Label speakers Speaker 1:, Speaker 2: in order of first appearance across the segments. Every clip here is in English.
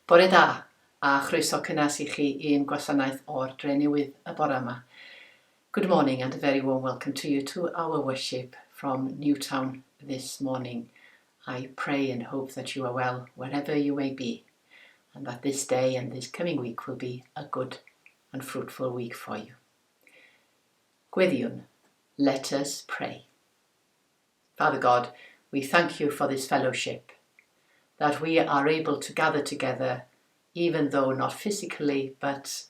Speaker 1: Bore da, a chroeso cynnes I chi i'n gwasanaeth o'r Dre Newydd y bore yma. Good morning and a very warm welcome to you to our worship from Newtown this morning. I pray and hope that you are well wherever you may be, and that this day and this coming week will be a good and fruitful week for you. Gweddiwn, let us pray. Father God, we thank you for this fellowship, that we are able to gather together, even though not physically, but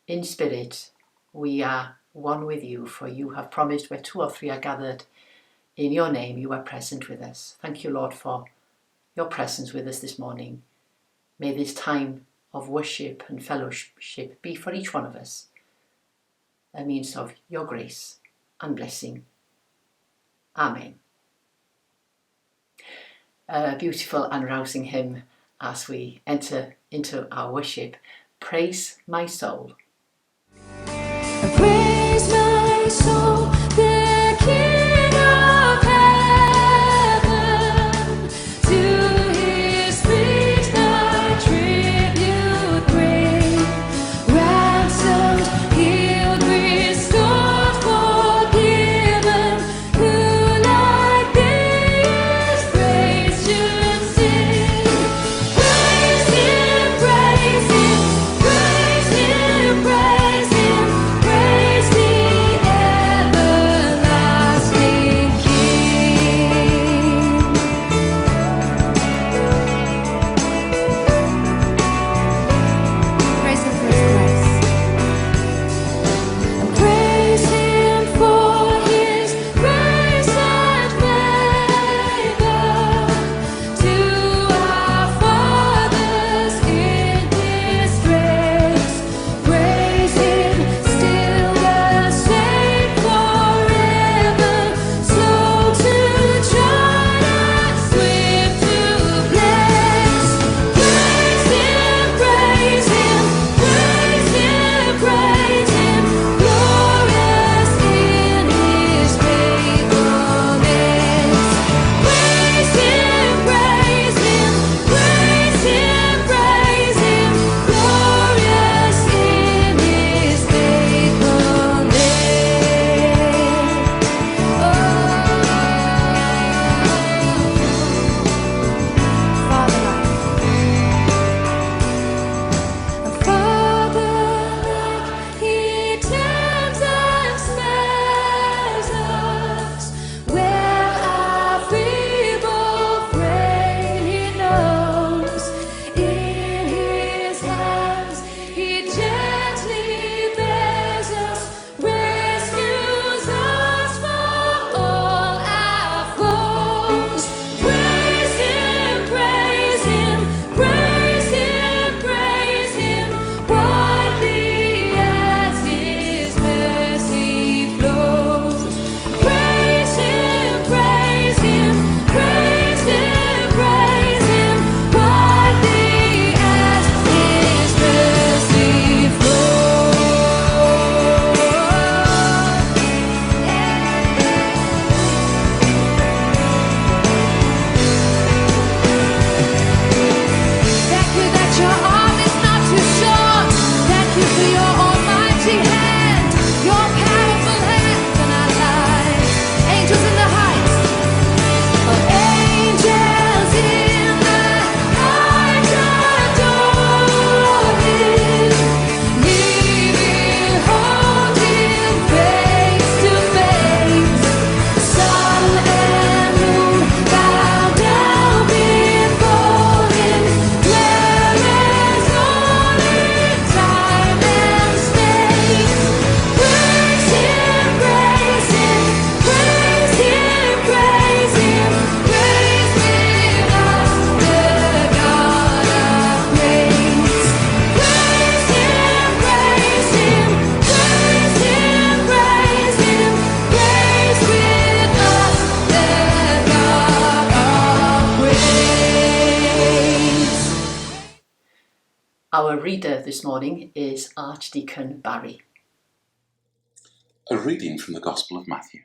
Speaker 1: in spirit. We are one with you, for you have promised where 2 or 3 are gathered in your name, you are present with us. Thank you, Lord, for your presence with us this morning. May this time of worship and fellowship be for each one of us a means of your grace and blessing. Amen. A beautiful and rousing hymn as we enter into our worship. Praise my soul.
Speaker 2: Praise my soul, the King of heaven. To his feet thy tribute bring. Ransomed, healed, restored, forgiven. Who like thee is praised should sing. Praise him, praise him, praise him, praise him. Praise the everlasting King. Praise him for his grace. Praise him for his grace and favor to our fathers in distress. Praise him, still the same forever, slow to join and swift to bless. Praise him, praise him, praise him, praise him, glorious in his faithfulness. Praise him, praise him, praise him, praise him, glorious in his Father-like, he tends and snares us where our feeble frame he knows. In his hands he gently bears us, rescues us from all our foes. Praise him, praise him, praise him, praise him, widely as his mercy flows. Praise him, praise him, praise him, praise him, widely as his mercy Thank you that your arm is not too short. Thank you for your almighty hand, your powerful hand in our lives. Angels in the heights, angels in the heights adore him. We behold him face to face. Sun and moon bow down before him. There is only time and space. Praise him, praise him, praise him, praise him. Praise with us, the God of grace. Praise him, praise him, praise him, praise him. Praise with us, the God of grace.
Speaker 1: Our reader this morning is Archdeacon Barry.
Speaker 3: A reading from the Gospel of Matthew.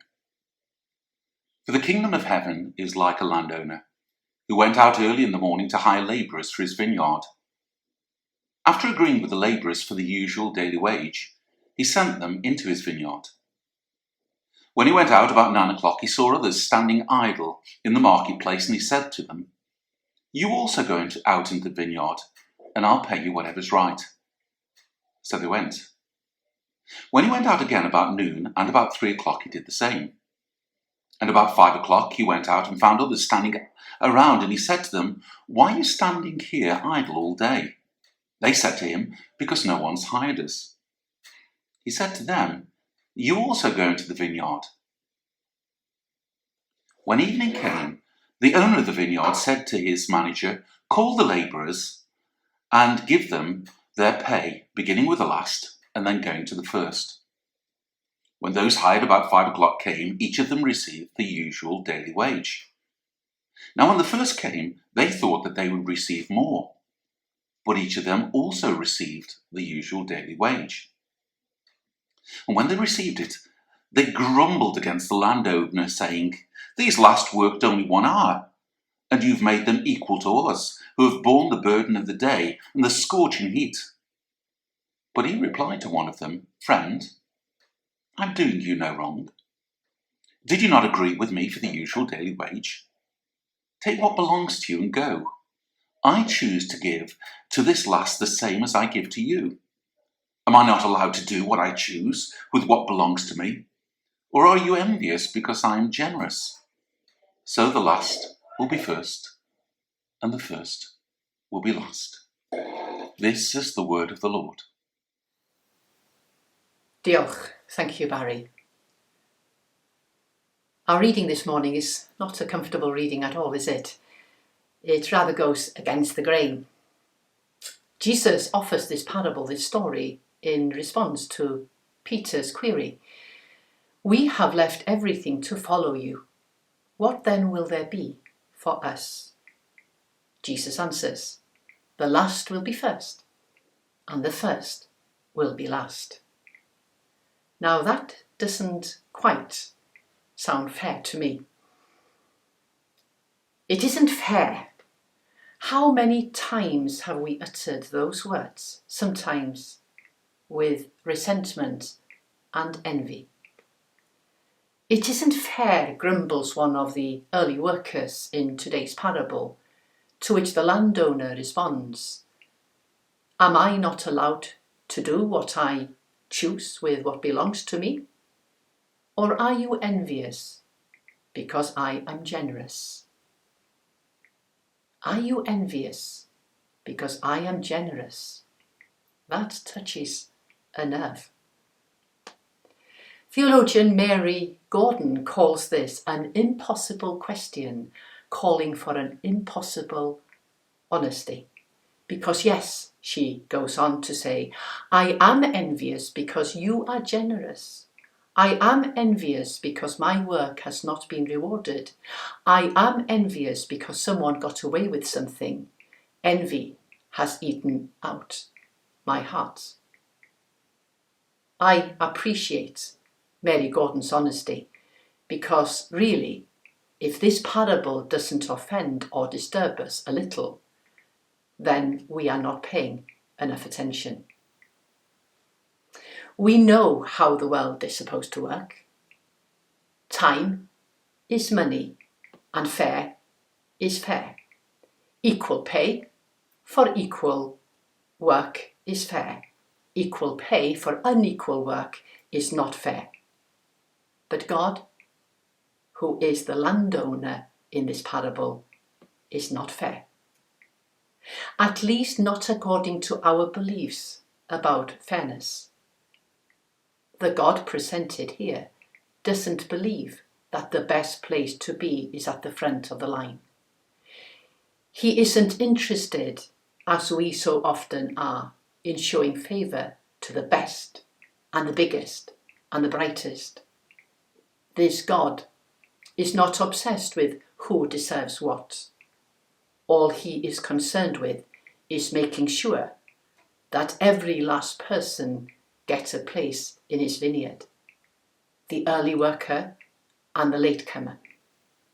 Speaker 3: For the kingdom of heaven is like a landowner who went out early in the morning to hire labourers for his vineyard. After agreeing with the labourers for the usual daily wage, he sent them into his vineyard. When he went out about 9 o'clock, he saw others standing idle in the marketplace, and he said to them, "You also go out into the vineyard, and I'll pay you whatever's right." So they went. When he went out again about noon and about 3 o'clock, he did the same. And about 5 o'clock he went out and found others standing around, and he said to them, "Why are you standing here idle all day?" They said to him, "Because no one's hired us." He said to them, "You also go into the vineyard." When evening came, the owner of the vineyard said to his manager, "Call the labourers and give them their pay, beginning with the last and then going to the first." When those hired about 5 o'clock came, each of them received the usual daily wage. Now when the first came, they thought that they would receive more, but each of them also received the usual daily wage. And when they received it, they grumbled against the landowner, saying, "These last worked only 1 hour, and you've made them equal to us, who have borne the burden of the day and the scorching heat." But he replied to one of them, "Friend, I'm doing you no wrong. Did you not agree with me for the usual daily wage? Take what belongs to you and go. I choose to give to this last the same as I give to you. Am I not allowed to do what I choose with what belongs to me? Or are you envious because I am generous?" So the last will be first, and the first will be last. This is the word of the Lord.
Speaker 1: Diolch. Thank you, Barry. Our reading this morning is not a comfortable reading at all, is it? It rather goes against the grain. Jesus offers this parable, this story, in response to Peter's query. "We have left everything to follow you. What then will there be for us?" Jesus answers, "The last will be first, and the first will be last." Now that doesn't quite sound fair to me. It isn't fair. How many times have we uttered those words, sometimes with resentment and envy? "It isn't fair," grumbles one of the early workers in today's parable, to which the landowner responds, "Am I not allowed to do what I choose with what belongs to me? Or are you envious because I am generous?" Are you envious because I am generous? That touches a nerve. Theologian Mary Gordon calls this an impossible question, calling for an impossible honesty. Because yes, she goes on to say, "I am envious because you are generous. I am envious because my work has not been rewarded. I am envious because someone got away with something. Envy has eaten out my heart." I appreciate Mary Gordon's honesty, because really, if this parable doesn't offend or disturb us a little, then we are not paying enough attention. We know how the world is supposed to work. Time is money, and fair is fair. Equal pay for equal work is fair. Equal pay for unequal work is not fair. But God, who is the landowner in this parable, is not fair. At least not according to our beliefs about fairness. The God presented here doesn't believe that the best place to be is at the front of the line. He isn't interested, as we so often are, in showing favour to the best and the biggest and the brightest. This God is not obsessed with who deserves what. All he is concerned with is making sure that every last person gets a place in his vineyard. The early worker and the latecomer,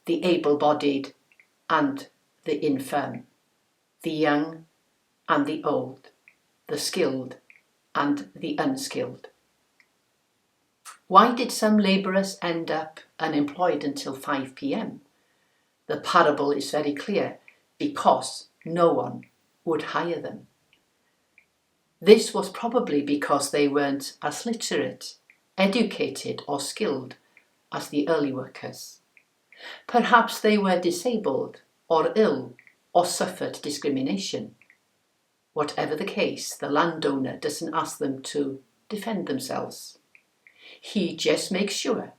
Speaker 1: the able-bodied and the infirm, the young and the old, the skilled and the unskilled. Why did some labourers end up unemployed until 5 p.m? The parable is very clear: because no one would hire them. This was probably because they weren't as literate, educated or skilled as the early workers. Perhaps they were disabled or ill or suffered discrimination. Whatever the case, the landowner doesn't ask them to defend themselves. He just makes sure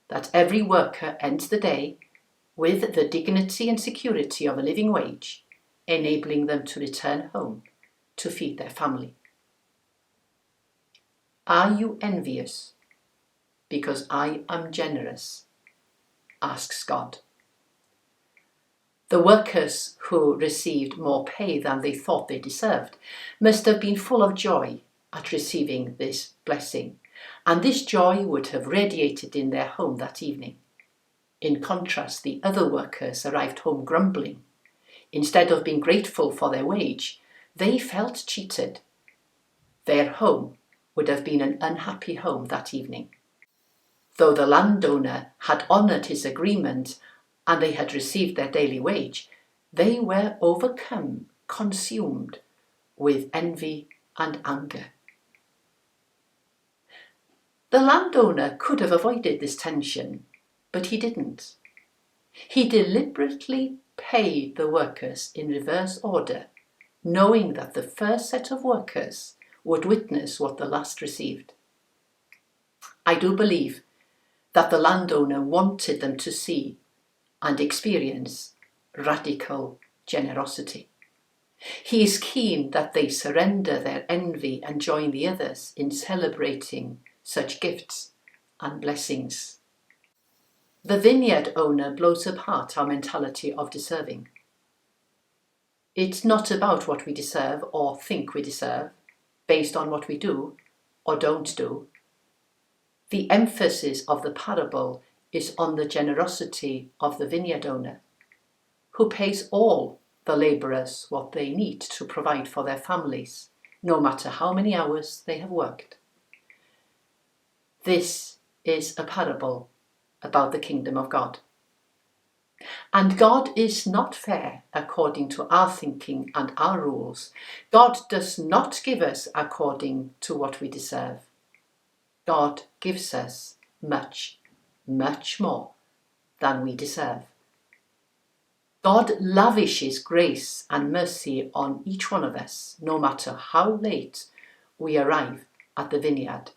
Speaker 1: that every worker ends the day with the dignity and security of a living wage, enabling them to return home to feed their family. Are you envious because I am generous? Asks God. The workers who received more pay than they thought they deserved must have been full of joy at receiving this blessing, and this joy would have radiated in their home that evening. In contrast, the other workers arrived home grumbling. Instead of being grateful for their wage, they felt cheated. Their home would have been an unhappy home that evening. Though the landowner had honoured his agreement and they had received their daily wage, they were overcome, consumed with envy and anger. The landowner could have avoided this tension, but he didn't. He deliberately paid the workers in reverse order, knowing that the first set of workers would witness what the last received. I do believe that the landowner wanted them to see and experience radical generosity. He is keen that they surrender their envy and join the others in celebrating such gifts and blessings. The vineyard owner blows apart our mentality of deserving. It's not about what we deserve or think we deserve, based on what we do or don't do. The emphasis of the parable is on the generosity of the vineyard owner, who pays all the labourers what they need to provide for their families, no matter how many hours they have worked. This is a parable about the kingdom of God. And God is not fair according to our thinking and our rules. God does not give us according to what we deserve. God gives us much, much more than we deserve. God lavishes grace and mercy on each one of us, no matter how late we arrive at the vineyard.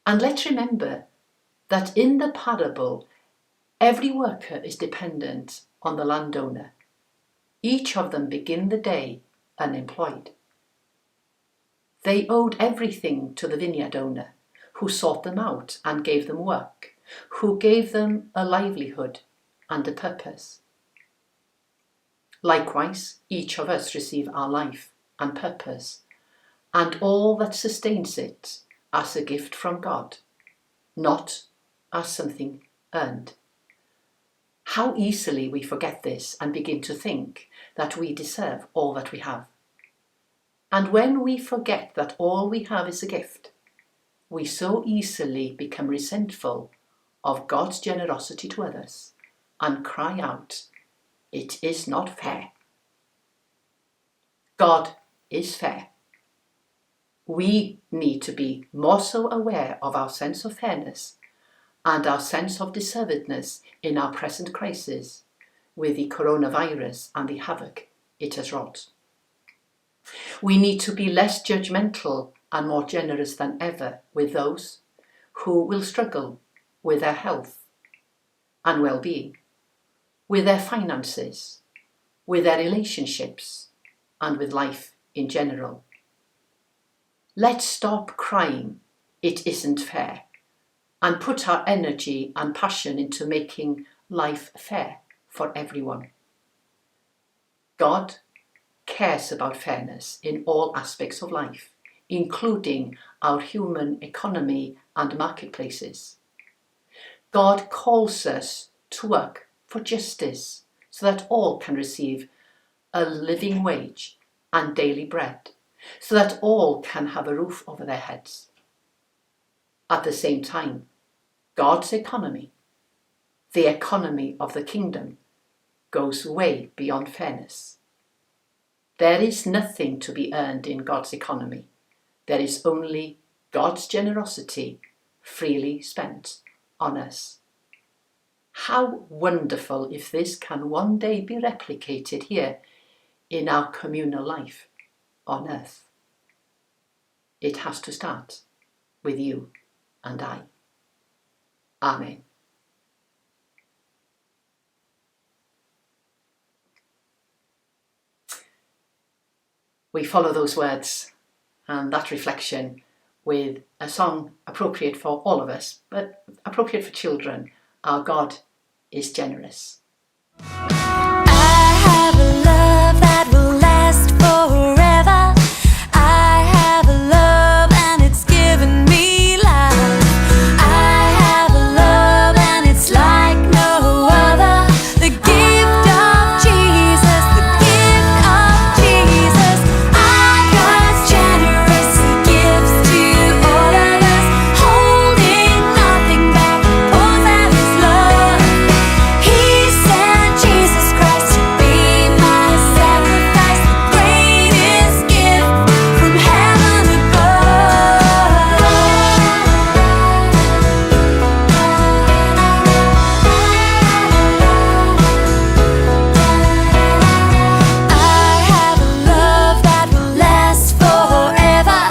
Speaker 1: And let's remember that in the parable, every worker is dependent on the landowner. Each of them begin the day unemployed. They owed everything to the vineyard owner, who sought them out and gave them work, who gave them a livelihood and a purpose. Likewise, each of us receive our life and purpose, and all that sustains it as a gift from God, not as something earned. How easily we forget this and begin to think that we deserve all that we have. And when we forget that all we have is a gift, we so easily become resentful of God's generosity to others and cry out, "It is not fair." God is fair. We need to be more so aware of our sense of fairness and our sense of deservedness in our present crisis with the coronavirus and the havoc it has wrought. We need to be less judgmental and more generous than ever with those who will struggle with their health and well-being, with their finances, with their relationships, and with life in general. Let's stop crying, "It isn't fair," and put our energy and passion into making life fair for everyone. God cares about fairness in all aspects of life, including our human economy and marketplaces. God calls us to work for justice so that all can receive a living wage and daily bread, so that all can have a roof over their heads. At the same time, God's economy, the economy of the kingdom, goes way beyond fairness. There is nothing to be earned in God's economy. There is only God's generosity freely spent on us. How wonderful if this can one day be replicated here in our communal life on earth. It has to start with you and I. Amen. We follow those words and that reflection with a song appropriate for all of us, but appropriate for children. Our God is generous.
Speaker 2: I have a love that will last forever. I have a love and it's given me life. I have a love and it's like no other. The gift of Jesus, the gift of Jesus. Our God's generous, He gives to all of us, holding nothing back, pours out His love. He sent Jesus Christ to be my sacrifice, the greatest gift from heaven above. I have a love that will last forever.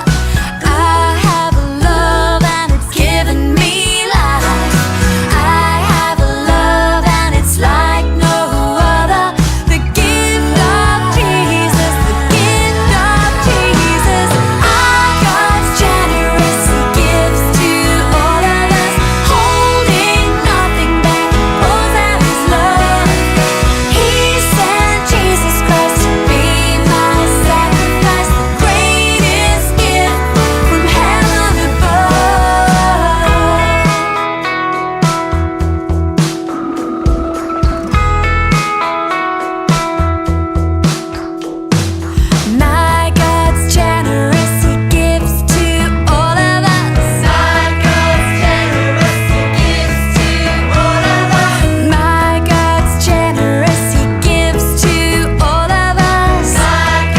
Speaker 2: I have a love and it's given me life. I have a love and it's like no other. The gift of Jesus, the gift of Jesus. Our God's generous, He gives to all of us, holding nothing back, pours out His love. He sent Jesus Christ to be my sacrifice, the greatest gift from heaven above. My God's generous, He gives to all of us. My God's generous, He gives to all of us. My God's generous, He gives to all of us. My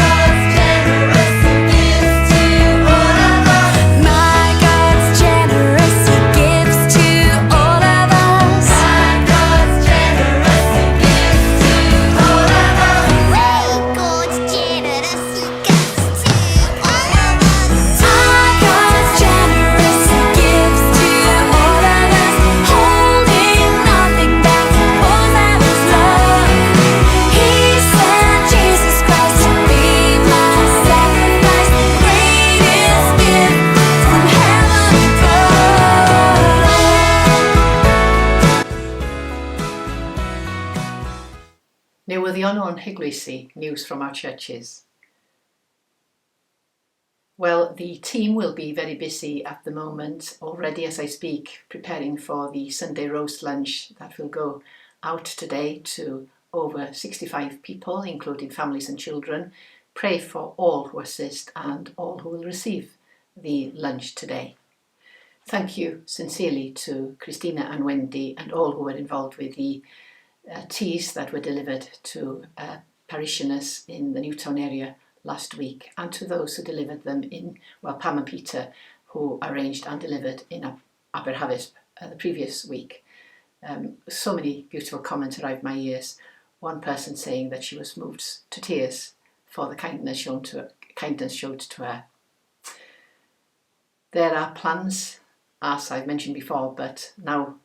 Speaker 2: God's generous, He gives to all of us. My God's generous, He gives to all of us. My God's generous, He gives to all of us. God's generous, He gives to all of us. Our God's generous, He gives to all of us, holding nothing back, pours out His love. He sent Jesus Christ to be my sacrifice, the greatest gift from heaven above.
Speaker 1: Newyddion o'n Heglwysi, news from our churches. Well, the team will be very busy at the moment, already as I speak, preparing for the Sunday roast lunch that will go out today to over 65 people, including families and children. Pray for all who assist and all who will receive the lunch today. Thank you sincerely to Christina and Wendy and all who were involved with the teas that were delivered to parishioners in the Newtown area last week, and to those who delivered them in, well, Pam and Peter, who arranged and delivered in Aberhavisp the previous week. So many beautiful comments arrived my ears. One person saying that she was moved to tears for the kindness showed to her. There are plans, as I've mentioned before, but now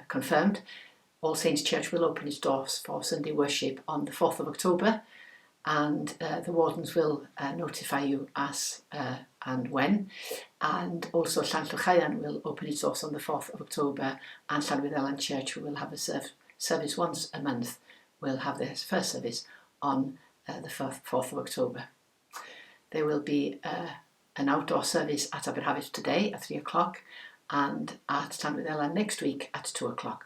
Speaker 1: confirmed. All Saints Church will open its doors for Sunday worship on the 4th of October, and the wardens will notify you as and when. And also Llanllwchaean will open its doors on the 4th of October, and Llanwyddelan Church, who will have a service once a month, will have their first service on the 4th of October. There will be an outdoor service at Aberhavisp today at 3 o'clock and at Llanwyddelan next week at 2 o'clock.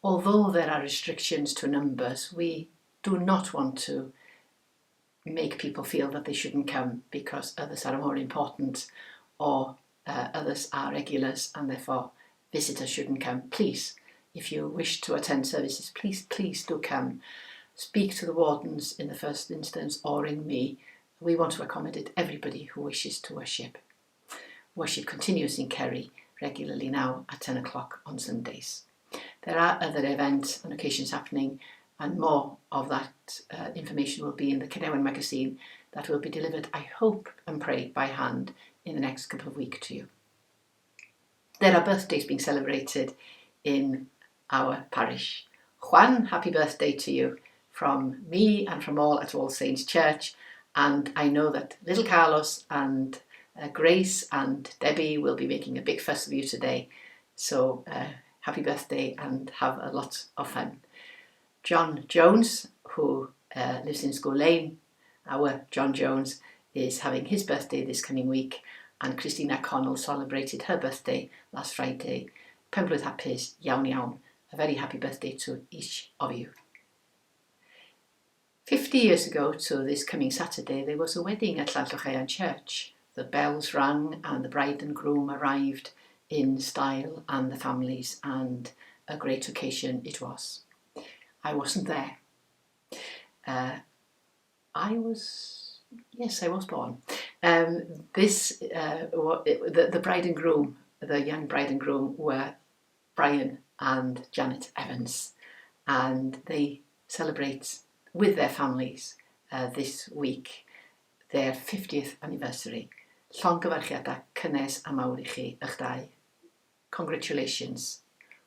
Speaker 1: Although there are restrictions to numbers, we do not want to make people feel that they shouldn't come because others are more important, or others are regulars and therefore visitors shouldn't come. Please, if you wish to attend services, please do come. Speak to the wardens in the first instance or ring me. We want to accommodate everybody who wishes to worship. Worship continues in Kerry regularly now at 10 o'clock on Sundays. There are other events and occasions happening, and more of that information will be in the Ceredigion magazine that will be delivered, I hope and pray, by hand in the next couple of weeks to you. There are birthdays being celebrated in our parish. Juan, happy birthday to you from me and from all at All Saints Church. And I know that little Carlos and Grace and Debbie will be making a big fuss of you today. So happy birthday and have a lot of fun. John Jones, who lives in School Lane, our John Jones, is having his birthday this coming week, and Christina Connell celebrated her birthday last Friday. Penblwydd hapus, iawn iawn. A very happy birthday to each of you. 50 years ago to this coming Saturday, there was a wedding at Llanllwcheien Church. The bells rang and the bride and groom arrived in style and the families, and a great occasion it was. I wasn't there. I was born. The bride and groom, the young bride and groom, were Brian and Janet Evans, and they celebrate with their families this week their 50th anniversary. Llongyfarchiadau cynnes a mawr I chi, eich dau. Congratulations,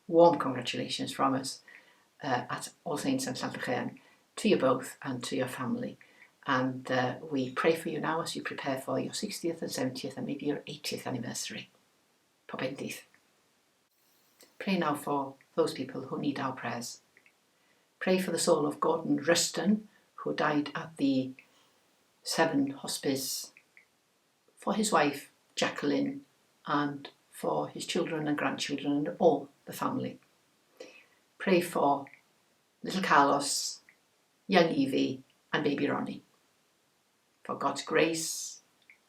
Speaker 1: warm congratulations from us at All Saints and Llanllwcheien, to you both and to your family. And we pray for you now as you prepare for your 60th and 70th and maybe your 80th anniversary. Pob endydd. Pray now for those people who need our prayers. Pray for the soul of Gordon Ruston, who died at the Severn Hospice, for his wife Jacqueline, and for his children and grandchildren and all the family. Pray for little Carlos, young Evie and baby Ronnie, for God's grace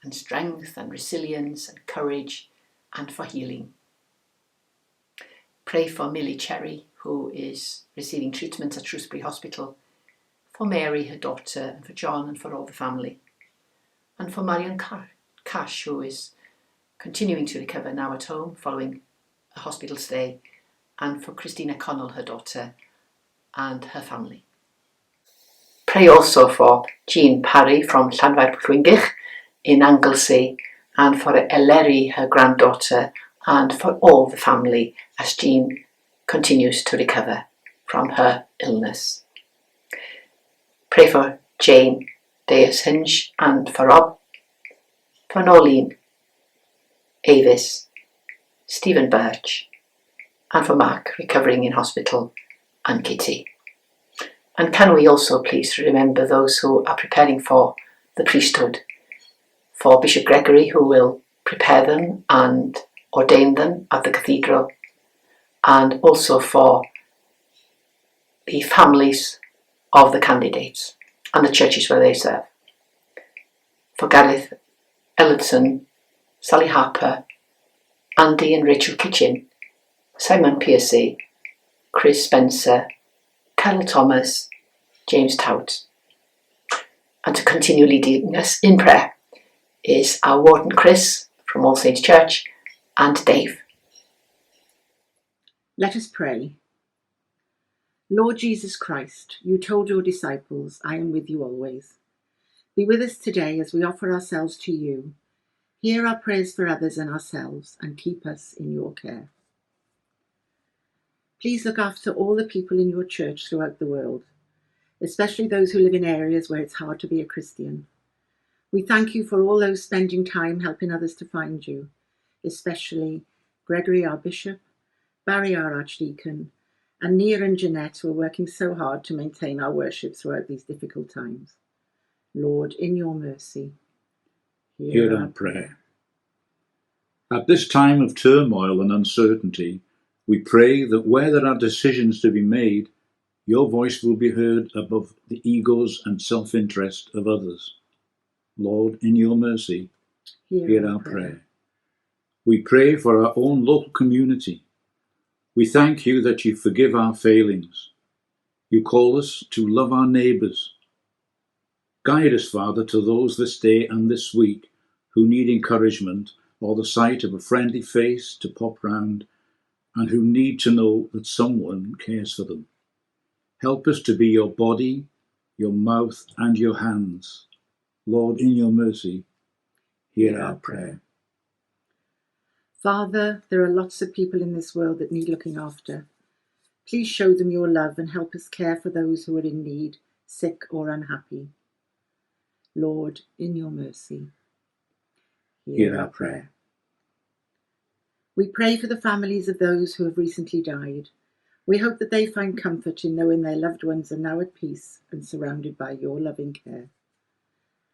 Speaker 1: and strength and resilience and courage, and for healing. Pray for Millie Cherry, who is receiving treatment at Shrewsbury Hospital, for Mary, her daughter, and for John and for all the family, and for Marion Cash, who is continuing to recover now at home following a hospital stay, and for Christina Connell, her daughter, and her family. Pray also for Jean Parry from Llanfair Llwingych in Anglesey, and for Eleri, her granddaughter, and for all the family as Jean continues to recover from her illness. Pray for Jane Deus Hinge and for Rob, for Nolene, Avis, Stephen Birch, and for Mark recovering in hospital, and Kitty. And can we also please remember those who are preparing for the priesthood, for Bishop Gregory, who will prepare them and ordain them at the cathedral, and also for the families of the candidates and the churches where they serve. For Gareth Elledson, Sally Harper, Andy and Rachel Kitchen, Simon Piercy, Chris Spencer, Carol Thomas, James Tout. And to continue leading us in prayer is our Warden Chris from All Saints Church and Dave.
Speaker 4: Let us pray. Lord Jesus Christ, you told your disciples, I am with you always. Be with us today as we offer ourselves to you. Hear our prayers for others and ourselves, and keep us in your care. Please look after all the people in your church throughout the world, especially those who live in areas where it's hard to be a Christian. We thank you for all those spending time helping others to find you, especially Gregory, our bishop, Barry, our archdeacon, and Nia and Jeanette, who are working so hard to maintain our worship throughout these difficult times. Lord, in your mercy,
Speaker 5: hear our prayer. At this time of turmoil and uncertainty, we pray that where there are decisions to be made, Your voice will be heard above the egos and self-interest of others. Lord, in your mercy, hear our prayer. We pray for our own local community. We thank you that you forgive our failings. You call us to love our neighbours. Guide us, Father, to those this day and this week who need encouragement or the sight of a friendly face to pop round and who need to know that someone cares for them. Help us to be your body, your mouth and your hands. Lord, in your mercy, hear our prayer.
Speaker 4: Father, there are lots of people in this world that need looking after. Please show them your love and help us care for those who are in need, sick or unhappy. Lord, in your mercy,
Speaker 5: Hear our prayer.
Speaker 4: We pray for the families of those who have recently died. We hope that they find comfort in knowing their loved ones are now at peace and surrounded by your loving care.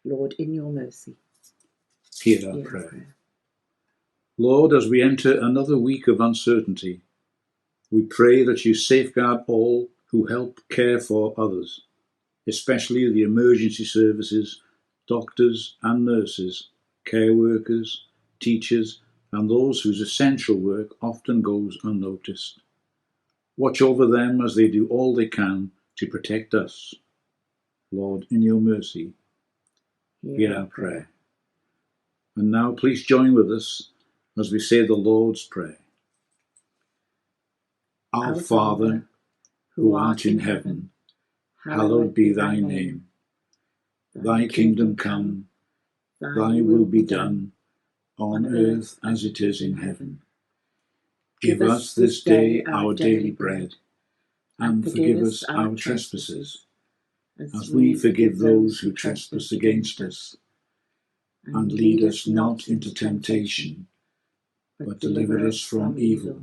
Speaker 4: Lord, in your mercy,
Speaker 5: Hear our prayer. Lord, as we enter another week of uncertainty, we pray that you safeguard all who help care for others, especially the emergency services, doctors and nurses, care workers, teachers, and those whose essential work often goes unnoticed. Watch over them as they do all they can to protect us. Lord, in your mercy, hear our prayer. And now please join with us as we say the Lord's Prayer. Our Father, who art in heaven, hallowed be thy name. Thy kingdom come, thy will be done, on earth as it is in heaven. Give us this day our daily bread, and forgive us our trespasses, as we forgive those who trespass against us. And lead us not into temptation, but deliver us from evil.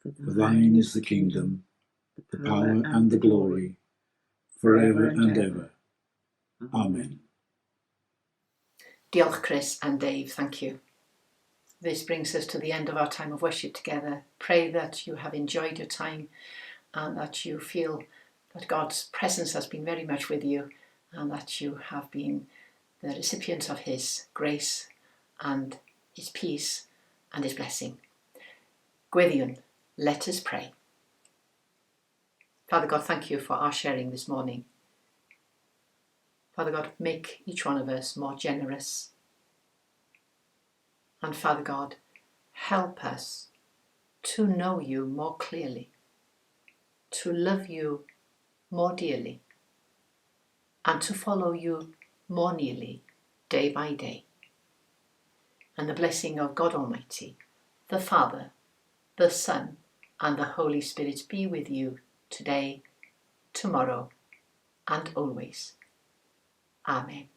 Speaker 5: For thine is the kingdom, the power and the glory, forever and ever. Amen.
Speaker 1: Diolch Chris and Dave, thank you. This brings us to the end of our time of worship together. Pray that you have enjoyed your time and that you feel that God's presence has been very much with you and that you have been the recipients of his grace and his peace and his blessing. Gwyddion, let us pray. Father God, thank you for our sharing this morning. Father God, make each one of us more generous. And Father God, help us to know you more clearly, to love you more dearly, and to follow you more nearly day by day. And the blessing of God Almighty, the Father, the Son, and the Holy Spirit be with you today, tomorrow, and always. Amen.